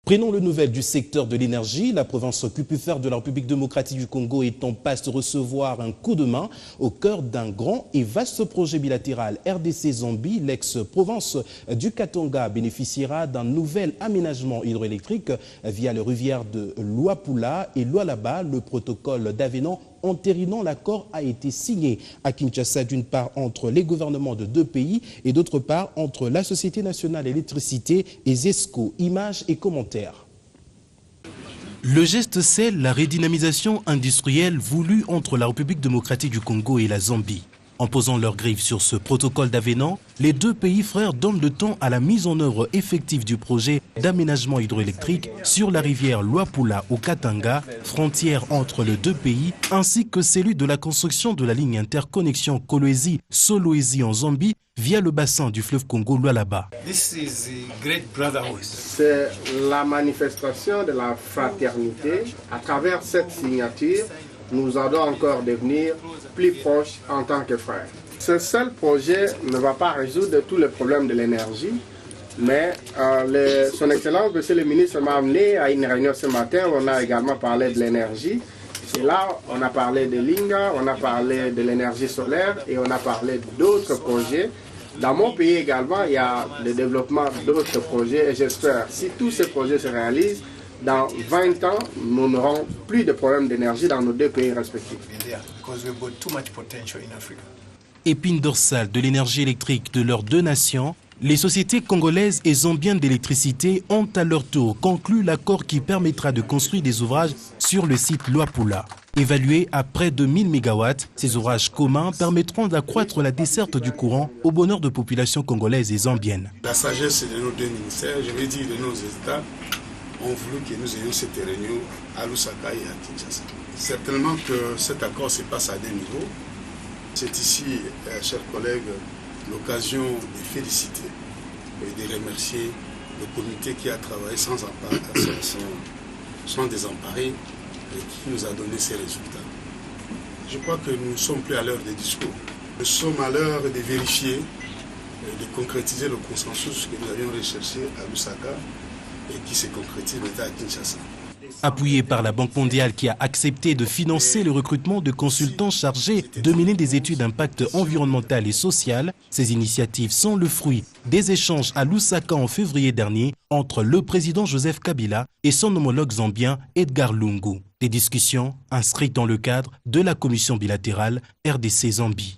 Prenons le nouvelle du secteur de l'énergie. La province cupifère de la République démocratique du Congo est en passe de recevoir un coup de main au cœur d'un grand et vaste projet bilatéral RDC-Zambie. L'ex-province du Katanga bénéficiera d'un nouvel aménagement hydroélectrique via les rivières de Luapula et Lualaba. Le protocole d'avenant entérinant l'accord a été signé à Kinshasa, d'une part entre les gouvernements de deux pays et d'autre part entre la Société nationale d'électricité et ZESCO. Images et commentaires. Le geste scelle la redynamisation industrielle voulue entre la République démocratique du Congo et la Zambie. En posant leurs griffes sur ce protocole d'avenant, les deux pays frères donnent le temps à la mise en œuvre effective du projet d'aménagement hydroélectrique sur la rivière Luapula au Katanga, frontière entre les deux pays, ainsi que celui de la construction de la ligne interconnexion Kolwezi-Solwezi en Zambie via le bassin du fleuve Congo-Lualaba. C'est la manifestation de la fraternité. À travers cette signature, nous allons encore devenir plus proches en tant que frères. Ce seul projet ne va pas résoudre tous les problèmes de l'énergie, mais son Excellence, Monsieur le ministre, m'a amené à une réunion ce matin où on a également parlé de l'énergie. Et là, on a parlé de l'Inga, on a parlé de l'énergie solaire et on a parlé d'autres projets. Dans mon pays également, il y a le développement d'autres projets et j'espère, si tous ces projets se réalisent, dans 20 ans, nous n'aurons plus de problèmes d'énergie dans nos deux pays respectifs. Épine dorsale de l'énergie électrique de leurs deux nations, les sociétés congolaises et zambiennes d'électricité ont à leur tour conclu l'accord qui permettra de construire des ouvrages sur le site Luapula. Évalués à près de 1000 MW, ces ouvrages communs permettront d'accroître la desserte du courant au bonheur de populations congolaises et zambiennes. La sagesse de nos deux ministères, je vais dire de nos États, ont voulu que nous ayons cette réunion à Lusaka et à Kinshasa. Certainement que cet accord se passe à deux niveaux. C'est ici, chers collègues, l'occasion de féliciter et de remercier le comité qui a travaillé sans désemparé et qui nous a donné ces résultats. Je crois que nous ne sommes plus à l'heure des discours. Nous sommes à l'heure de vérifier et de concrétiser le consensus que nous avions recherché à Lusaka et qui se concrétise maintenant à Kinshasa. Appuyé par la Banque mondiale qui a accepté de financer le recrutement de consultants chargés de mener des études d'impact environnemental et social, ces initiatives sont le fruit des échanges à Lusaka en février dernier entre le président Joseph Kabila et son homologue zambien Edgar Lungu. Des discussions inscrites dans le cadre de la commission bilatérale RDC-Zambie.